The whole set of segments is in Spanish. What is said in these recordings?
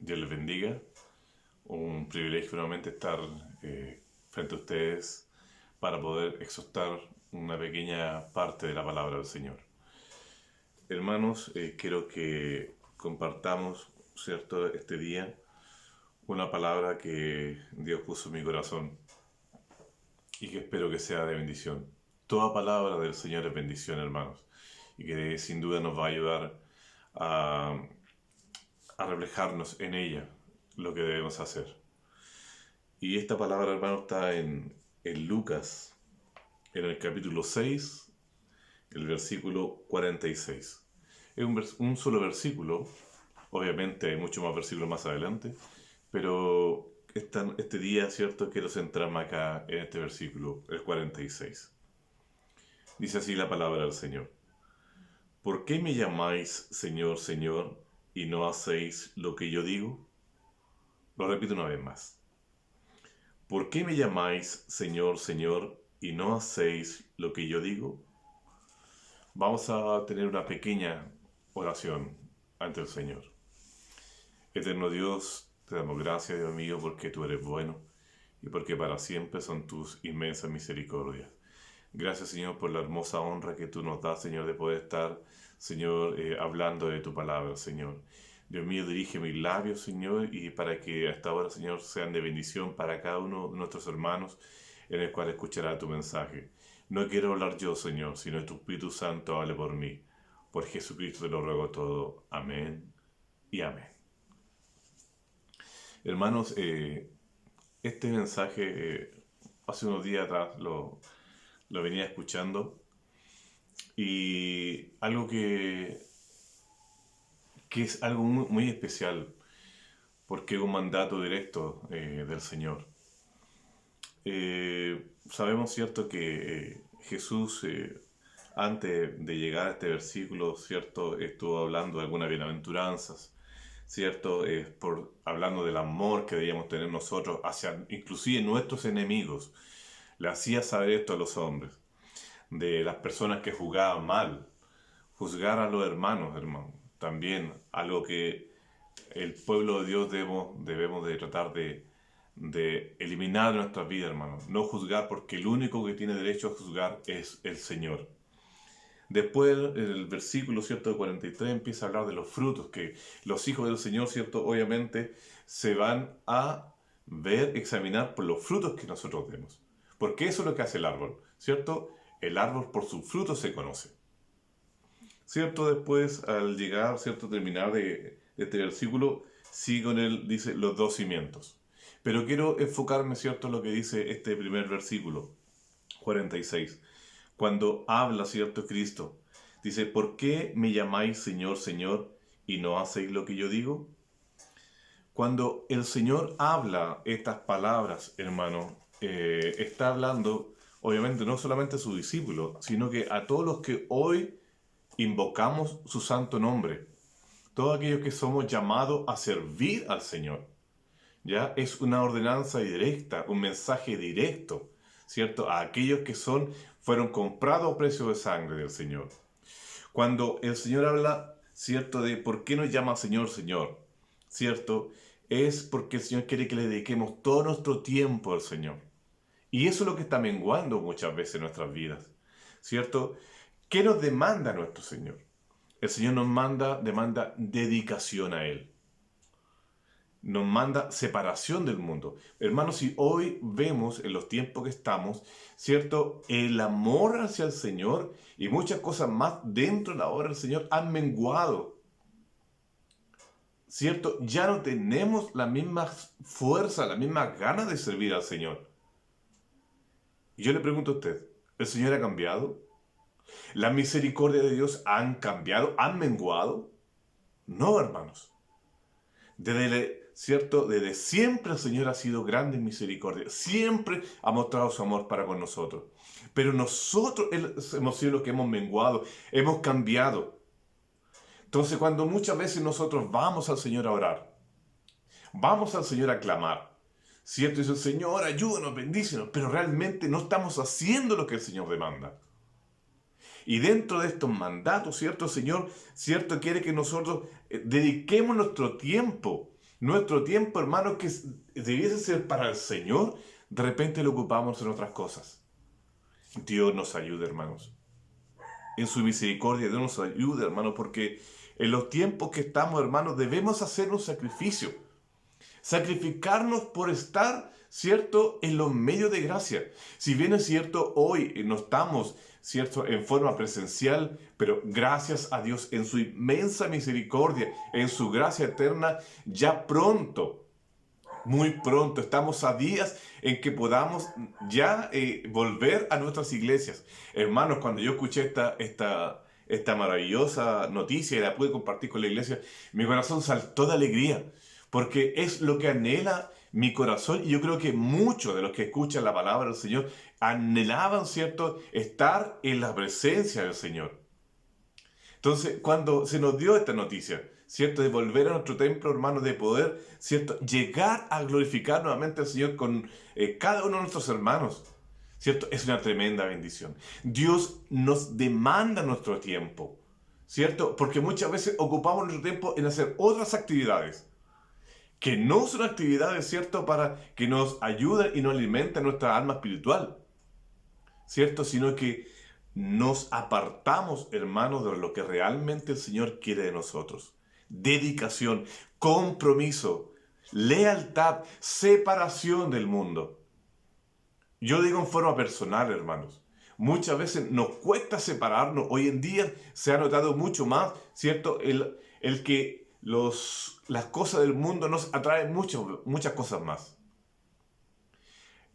Dios les bendiga. Un privilegio nuevamente estar frente a ustedes para poder exhortar una pequeña parte de la palabra del Señor. Hermanos, quiero que compartamos, ¿cierto?, este día una palabra que Dios puso en mi corazón y que espero que sea de bendición. Toda palabra del Señor es bendición, hermanos, y que sin duda nos va a ayudar a reflejarnos en ella lo que debemos hacer. Y esta palabra, hermano, está en Lucas, en el capítulo 6, el versículo 46. Es un solo versículo, obviamente hay muchos más versículos más adelante, pero este día, ¿cierto?, quiero centrarme acá en este versículo, el 46. Dice así la palabra del Señor. ¿Por qué me llamáis Señor, Señor, y no hacéis lo que yo digo? Lo repito una vez más. ¿Por qué me llamáis Señor, Señor, y no hacéis lo que yo digo? Vamos a tener una pequeña oración ante el Señor. Eterno Dios, te damos gracias, Dios mío, porque tú eres bueno y porque para siempre son tus inmensas misericordias. Gracias, Señor, por la hermosa honra que tú nos das, Señor, de poder estar, Señor, hablando de tu palabra, Señor. Dios mío, dirige mis labios, Señor, y para que hasta ahora, Señor, sean de bendición para cada uno de nuestros hermanos en el cual escuchará tu mensaje. No quiero hablar yo, Señor, sino tu Espíritu Santo hable por mí. Por Jesucristo te lo ruego todo. Amén y amén. Hermanos, este mensaje hace unos días atrás lo venía escuchando y algo que es algo muy especial porque es un mandato directo del Señor. Sabemos, cierto, que Jesús antes de llegar a este versículo, cierto, estuvo hablando de algunas bienaventuranzas, cierto, hablando del amor que debíamos tener nosotros hacia inclusive nuestros enemigos. Le hacía saber esto a los hombres, de las personas que juzgaban mal, juzgar a los hermanos, también algo que el pueblo de Dios debemos de tratar de eliminar de nuestras vidas, hermanos. No juzgar, porque el único que tiene derecho a juzgar es el Señor. Después, en el versículo, ¿cierto?, de 43 empieza a hablar de los frutos, que los hijos del Señor, ¿cierto?, obviamente se van a examinar por los frutos que nosotros demos. Porque eso es lo que hace el árbol, ¿cierto? El árbol por sus frutos se conoce. ¿Cierto? Después, al llegar, ¿cierto?, terminar de este versículo, sigue con él, dice, los dos cimientos. Pero quiero enfocarme, ¿cierto?, en lo que dice este primer versículo, 46. Cuando habla, ¿cierto?, Cristo, dice, ¿por qué me llamáis Señor, Señor, y no hacéis lo que yo digo? Cuando el Señor habla estas palabras, hermano, está hablando, obviamente, no solamente a sus discípulos, sino que a todos los que hoy invocamos su santo nombre, todos aquellos que somos llamados a servir al Señor. ¿Ya? Es una ordenanza directa, un mensaje directo, ¿cierto?, a aquellos que fueron comprados a precio de sangre del Señor. Cuando el Señor habla, ¿cierto?, de por qué nos llama Señor, Señor, ¿cierto?, es porque el Señor quiere que le dediquemos todo nuestro tiempo al Señor. Y eso es lo que está menguando muchas veces en nuestras vidas, ¿cierto? ¿Qué nos demanda nuestro Señor? El Señor demanda dedicación a Él. Nos manda separación del mundo. Hermanos, si hoy vemos en los tiempos que estamos, ¿cierto?, el amor hacia el Señor y muchas cosas más dentro de la obra del Señor han menguado. ¿Cierto? Ya no tenemos la misma fuerza, la misma ganas de servir al Señor. Y yo le pregunto a usted, ¿el Señor ha cambiado? ¿La misericordia de Dios han cambiado? ¿Han menguado? No, hermanos. Desde siempre el Señor ha sido grande en misericordia. Siempre ha mostrado su amor para con nosotros. Pero nosotros hemos sido los que hemos menguado, hemos cambiado. Entonces, cuando muchas veces nosotros vamos al Señor a orar, vamos al Señor a clamar, ¿cierto? Dice el Señor, ayúdanos, bendícenos, pero realmente no estamos haciendo lo que el Señor demanda. Y dentro de estos mandatos, ¿cierto? El Señor, ¿cierto?, quiere que nosotros dediquemos nuestro tiempo Nuestro tiempo, hermano, que debiese ser para el Señor, de repente lo ocupamos en otras cosas. Dios nos ayude, hermanos. En su misericordia, Dios nos ayude, hermanos, porque en los tiempos que estamos, hermanos, debemos hacer un sacrificio. Sacrificarnos por estar, ¿cierto?, en los medios de gracia. Si bien es cierto, hoy no estamos, ¿cierto?, en forma presencial, pero gracias a Dios, en su inmensa misericordia, en su gracia eterna, ya pronto, muy pronto, estamos a días en que podamos ya volver a nuestras iglesias. Hermanos, cuando yo escuché esta maravillosa noticia y la pude compartir con la iglesia, mi corazón saltó de alegría, porque es lo que anhela mi corazón, y yo creo que muchos de los que escuchan la palabra del Señor anhelaban, ¿cierto?, estar en la presencia del Señor. Entonces, cuando se nos dio esta noticia, ¿cierto?, de volver a nuestro templo, hermanos, de poder, ¿cierto?, llegar a glorificar nuevamente al Señor con cada uno de nuestros hermanos, ¿cierto?, es una tremenda bendición. Dios nos demanda nuestro tiempo, ¿cierto?, porque muchas veces ocupamos nuestro tiempo en hacer otras actividades, que no son actividades, ¿cierto?, para que nos ayuden y nos alimenten nuestra alma espiritual, ¿cierto?, sino que nos apartamos, hermanos, de lo que realmente el Señor quiere de nosotros. Dedicación, compromiso, lealtad, separación del mundo. Yo digo en forma personal, hermanos, muchas veces nos cuesta separarnos. Hoy en día se ha notado mucho más, ¿cierto?, el que las cosas del mundo nos atraen muchas cosas más.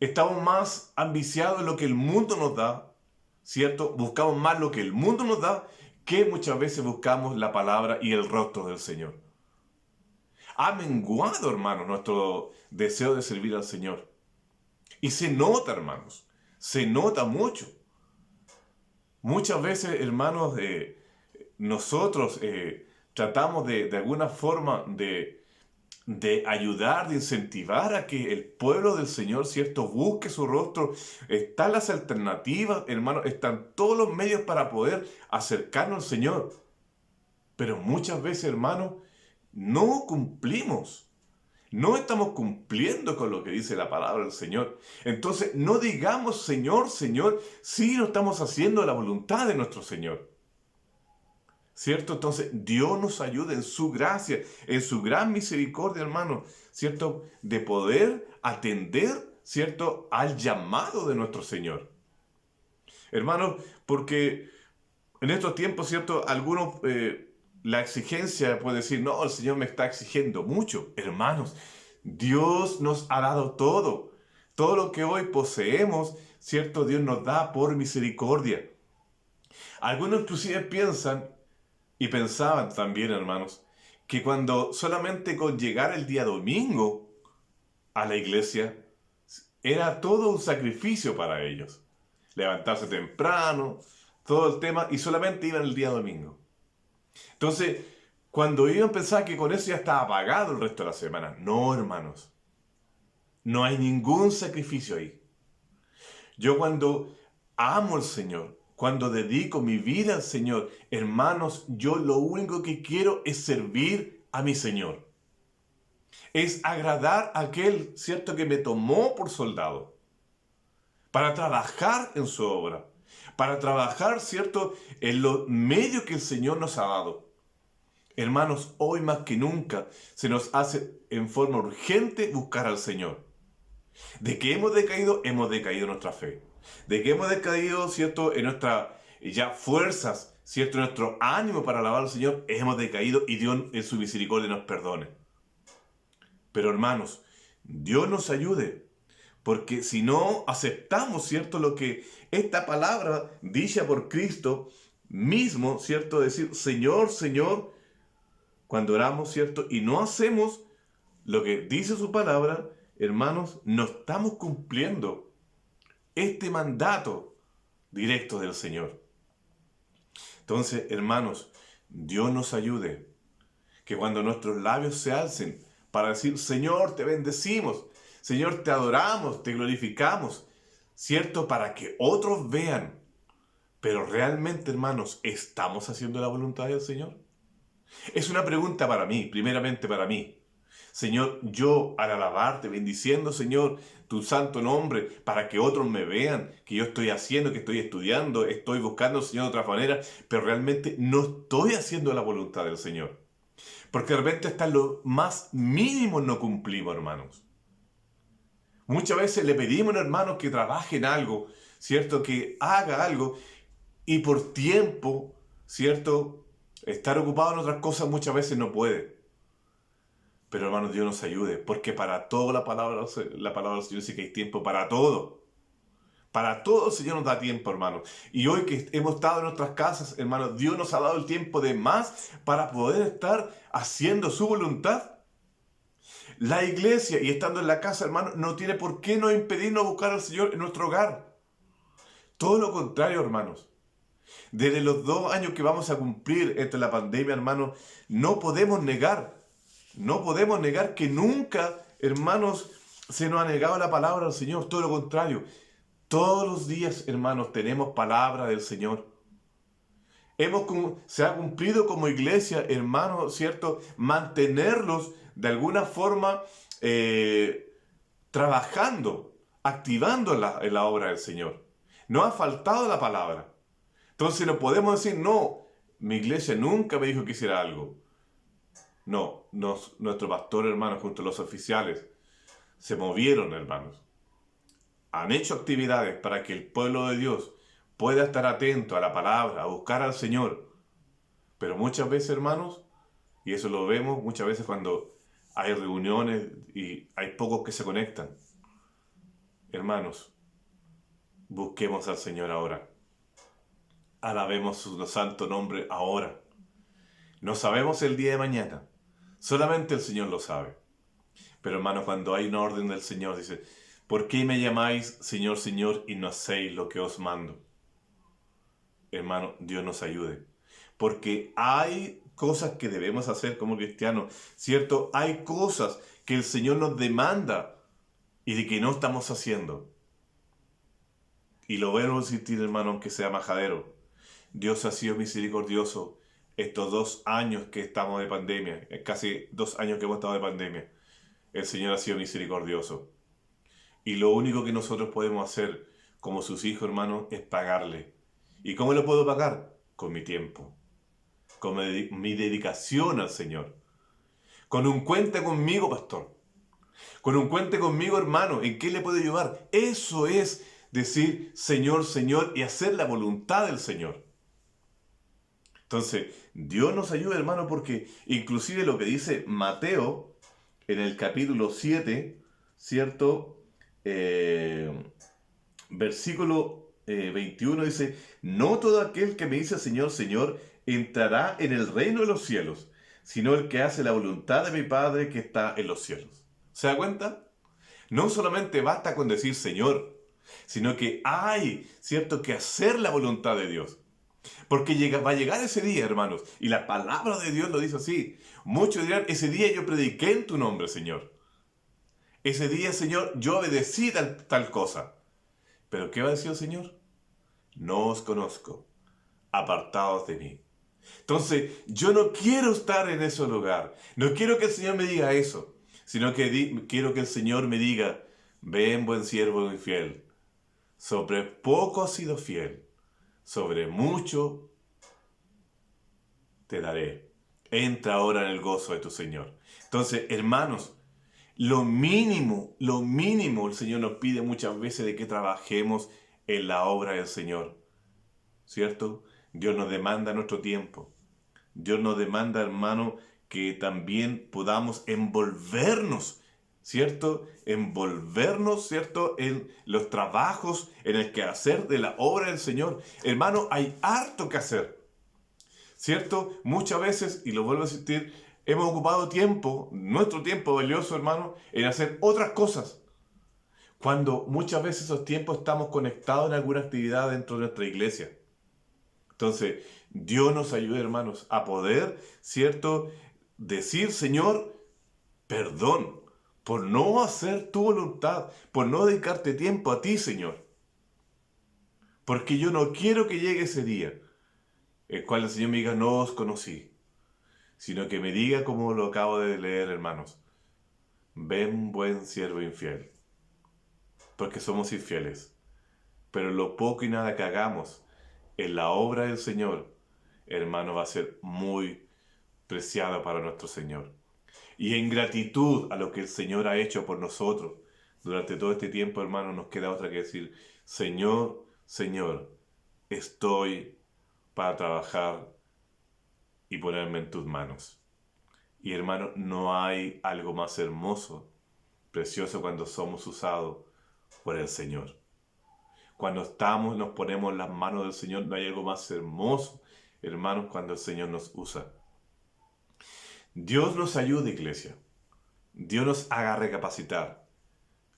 Estamos más ambiciados en lo que el mundo nos da, ¿cierto? Buscamos más lo que el mundo nos da que muchas veces buscamos la palabra y el rostro del Señor. Ha menguado, hermanos, nuestro deseo de servir al Señor. Y se nota, hermanos, se nota mucho. Muchas veces, hermanos, nosotros tratamos de alguna forma de ayudar, de incentivar a que el pueblo del Señor, ¿cierto?, busque su rostro. Están las alternativas, hermanos, están todos los medios para poder acercarnos al Señor. Pero muchas veces, hermanos, no cumplimos. No estamos cumpliendo con lo que dice la palabra del Señor. Entonces, no digamos Señor, Señor, si no estamos haciendo la voluntad de nuestro Señor. ¿Cierto? Entonces, Dios nos ayuda en su gracia, en su gran misericordia, hermano, ¿cierto?, de poder atender, ¿cierto?, al llamado de nuestro Señor. Hermano, porque en estos tiempos, ¿cierto?, algunos, la exigencia puede decir, no, el Señor me está exigiendo mucho. Hermanos, Dios nos ha dado todo. Todo lo que hoy poseemos, ¿cierto?, Dios nos da por misericordia. Algunos inclusive piensan, y pensaban también, hermanos, que cuando solamente con llegar el día domingo a la iglesia, era todo un sacrificio para ellos. Levantarse temprano, todo el tema, y solamente iban el día domingo. Entonces, cuando iban pensaban que con eso ya estaba pagado el resto de la semana. No, hermanos. No hay ningún sacrificio ahí. Yo cuando amo al Señor, cuando dedico mi vida al Señor, hermanos, yo lo único que quiero es servir a mi Señor. Es agradar a aquel, ¿cierto?, que me tomó por soldado, para trabajar en su obra, para trabajar, ¿cierto?, en los medios que el Señor nos ha dado. Hermanos, hoy más que nunca se nos hace en forma urgente buscar al Señor. ¿De qué hemos decaído? Hemos decaído en nuestra fe. De que hemos decaído, ¿cierto?, en nuestras ya fuerzas, ¿cierto?, en nuestro ánimo para alabar al Señor, hemos decaído, y Dios en su misericordia nos perdone. Pero hermanos, Dios nos ayude, porque si no aceptamos, ¿cierto?, lo que esta palabra dicha por Cristo mismo, ¿cierto?, decir Señor, Señor, cuando oramos, ¿cierto?, y no hacemos lo que dice su palabra, hermanos, no estamos cumpliendo este mandato directo del Señor. Entonces, hermanos, Dios nos ayude, que cuando nuestros labios se alcen para decir, Señor, te bendecimos, Señor, te adoramos, te glorificamos, ¿cierto?, para que otros vean. Pero realmente, hermanos, ¿estamos haciendo la voluntad del Señor? Es una pregunta para mí, primeramente para mí. Señor, yo al alabarte, bendiciendo, Señor, tu santo nombre, para que otros me vean que yo estoy haciendo, que estoy estudiando, estoy buscando, Señor, de otra manera, pero realmente no estoy haciendo la voluntad del Señor. Porque de repente hasta lo más mínimo no cumplimos, hermanos. Muchas veces le pedimos a un hermano que trabaje en algo, ¿cierto? Que haga algo, y por tiempo, ¿cierto? Estar ocupado en otras cosas muchas veces no puede. Pero hermanos, Dios nos ayude, porque para todo la palabra del Señor dice que hay tiempo para todo. Para todo el Señor nos da tiempo, hermanos. Y hoy que hemos estado en nuestras casas, hermanos, Dios nos ha dado el tiempo de más para poder estar haciendo su voluntad. La iglesia, y estando en la casa, hermanos, no tiene por qué no impedirnos buscar al Señor en nuestro hogar. Todo lo contrario, hermanos. Desde los 2 años que vamos a cumplir entre la pandemia, hermanos, no podemos negar que nunca, hermanos, se nos ha negado la palabra del Señor. Todo lo contrario. Todos los días, hermanos, tenemos palabra del Señor. Se ha cumplido como iglesia, hermanos, ¿cierto? Mantenerlos de alguna forma trabajando, activando en la obra del Señor. No ha faltado la palabra. Entonces no podemos decir, no, mi iglesia nunca me dijo que hiciera algo. No, nuestro pastor, hermanos, junto a los oficiales, se movieron, hermanos. Han hecho actividades para que el pueblo de Dios pueda estar atento a la palabra, a buscar al Señor. Pero muchas veces, hermanos, y eso lo vemos muchas veces cuando hay reuniones y hay pocos que se conectan. Hermanos, busquemos al Señor ahora. Alabemos su santo nombre ahora. No sabemos el día de mañana. Solamente el Señor lo sabe. Pero hermanos, cuando hay una orden del Señor, dice, ¿por qué me llamáis Señor, Señor, y no hacéis lo que os mando? Hermano, Dios nos ayude. Porque hay cosas que debemos hacer como cristianos, ¿cierto? Hay cosas que el Señor nos demanda y de que no estamos haciendo. Y lo vemos insistir, hermano, aunque sea majadero. Dios ha sido misericordioso estos 2 años que estamos de pandemia, casi 2 años que hemos estado de pandemia. El Señor ha sido misericordioso. Y lo único que nosotros podemos hacer como sus hijos, hermanos, es pagarle. ¿Y cómo lo puedo pagar? Con mi tiempo, con mi dedicación al Señor. Con un cuente conmigo, pastor. Con un cuente conmigo, hermano. ¿En qué le puedo ayudar? Eso es decir Señor, Señor y hacer la voluntad del Señor. Entonces, Dios nos ayuda, hermano, porque inclusive lo que dice Mateo en el capítulo 7, ¿cierto? Versículo 21 dice, no todo aquel que me dice Señor, Señor, entrará en el reino de los cielos, sino el que hace la voluntad de mi Padre que está en los cielos. ¿Se da cuenta? No solamente basta con decir Señor, sino que hay, ¿cierto?, que hacer la voluntad de Dios. Porque va a llegar ese día, hermanos, y la palabra de Dios lo dice así. Muchos dirán, ese día yo prediqué en tu nombre, Señor. Ese día, Señor, yo obedecí tal cosa. ¿Pero qué va a decir el Señor? No os conozco, apartaos de mí. Entonces, yo no quiero estar en ese lugar. No quiero que el Señor me diga eso, sino que quiero que el Señor me diga, ven, buen siervo y fiel. Sobre poco has sido fiel, sobre mucho te daré. Entra ahora en el gozo de tu Señor. Entonces, hermanos, lo mínimo el Señor nos pide muchas veces de que trabajemos en la obra del Señor. ¿Cierto? Dios nos demanda nuestro tiempo. Dios nos demanda, hermano, que también podamos envolvernos, ¿cierto? Envolvernos, ¿cierto?, en los trabajos, en el quehacer de la obra del Señor. Hermano, hay harto que hacer, ¿cierto? Muchas veces, y lo vuelvo a insistir, hemos ocupado tiempo, nuestro tiempo valioso, hermano, en hacer otras cosas. Cuando muchas veces esos tiempos estamos conectados en alguna actividad dentro de nuestra iglesia. Entonces, Dios nos ayude, hermanos, a poder, ¿cierto?, decir, Señor, perdón por no hacer tu voluntad, por no dedicarte tiempo a ti, Señor. Porque yo no quiero que llegue ese día, el cual el Señor me diga, no os conocí, sino que me diga como lo acabo de leer, hermanos. ven buen siervo infiel, porque somos infieles. Pero lo poco y nada que hagamos en la obra del Señor, hermano, va a ser muy preciado para nuestro Señor. Y en gratitud a lo que el Señor ha hecho por nosotros durante todo este tiempo, hermano, nos queda otra que decir, Señor, Señor, estoy para trabajar y ponerme en tus manos. Y hermano, no hay algo más hermoso, precioso cuando somos usados por el Señor. Cuando estamos, nos ponemos en las manos del Señor, no hay algo más hermoso, hermanos, cuando el Señor nos usa. Dios nos ayude, iglesia. Dios nos haga recapacitar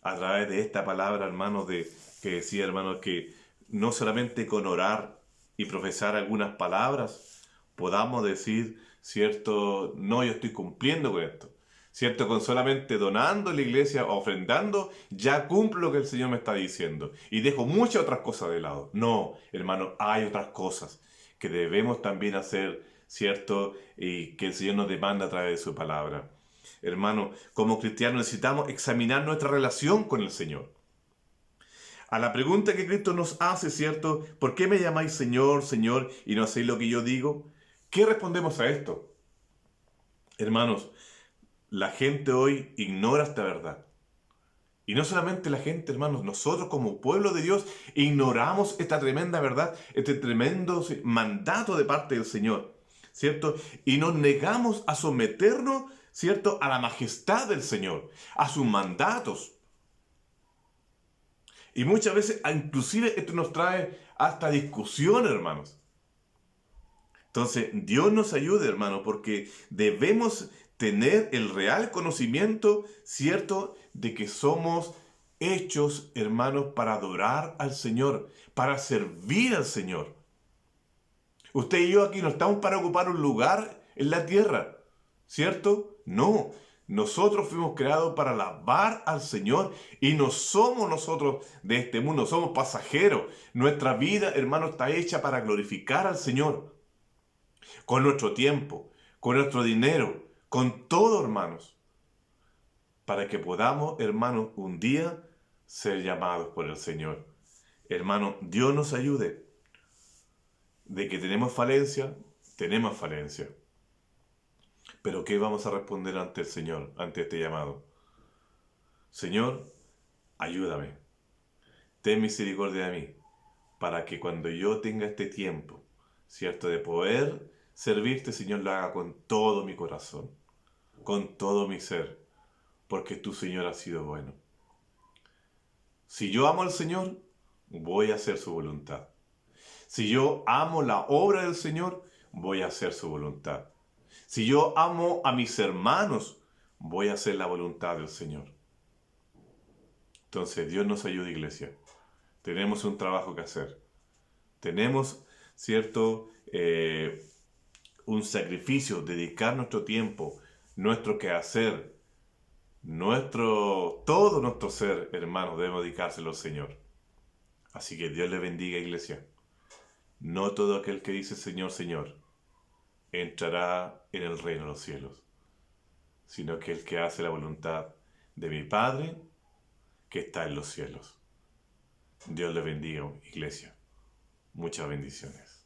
a través de esta palabra, hermanos, que decía, hermanos, que no solamente con orar y profesar algunas palabras podamos decir, cierto, no, yo estoy cumpliendo con esto. Cierto, con solamente donando en la iglesia, ofrendando, ya cumplo lo que el Señor me está diciendo. Y dejo muchas otras cosas de lado. No, hermano, hay otras cosas que debemos también hacer, cierto, y que el Señor nos demanda a través de su palabra. Hermano, como cristianos necesitamos examinar nuestra relación con el Señor. A la pregunta que Cristo nos hace, ¿cierto? ¿Por qué me llamáis Señor, Señor, y no hacéis lo que yo digo? ¿Qué respondemos a esto? Hermanos, la gente hoy ignora esta verdad. Y no solamente la gente, hermanos, nosotros como pueblo de Dios ignoramos esta tremenda verdad, este tremendo mandato de parte del Señor, ¿cierto? Y nos negamos a someternos, ¿cierto?, a la majestad del Señor, a sus mandatos. Y muchas veces, inclusive, esto nos trae hasta discusión, hermanos. Entonces, Dios nos ayude, hermano, porque debemos tener el real conocimiento, ¿cierto?, de que somos hechos, hermanos, para adorar al Señor, para servir al Señor. Usted y yo aquí no estamos para ocupar un lugar en la tierra, ¿cierto? No, nosotros fuimos creados para alabar al Señor y no somos nosotros de este mundo, somos pasajeros. Nuestra vida, hermano, está hecha para glorificar al Señor. Con nuestro tiempo, con nuestro dinero, con todo, hermanos, para que podamos, hermanos, un día ser llamados por el Señor. Hermano, Dios nos ayude. De que tenemos falencia, tenemos falencia. Pero ¿qué vamos a responder ante el Señor, ante este llamado? Señor, ayúdame. Ten misericordia de mí, para que cuando yo tenga este tiempo, ¿cierto?, de poder servirte, Señor, lo haga con todo mi corazón, con todo mi ser, porque tu Señor ha sido bueno. Si yo amo al Señor, voy a hacer su voluntad. Si yo amo la obra del Señor, voy a hacer su voluntad. Si yo amo a mis hermanos, voy a hacer la voluntad del Señor. Entonces, Dios nos ayude, iglesia. Tenemos un trabajo que hacer. Tenemos, ¿cierto?, un sacrificio, dedicar nuestro tiempo, nuestro quehacer, todo nuestro ser, hermanos, debemos dedicárselo al Señor. Así que Dios le bendiga, iglesia. No todo aquel que dice Señor, Señor, entrará en el reino de los cielos, sino que el que hace la voluntad de mi Padre que está en los cielos. Dios le bendiga, iglesia. Muchas bendiciones.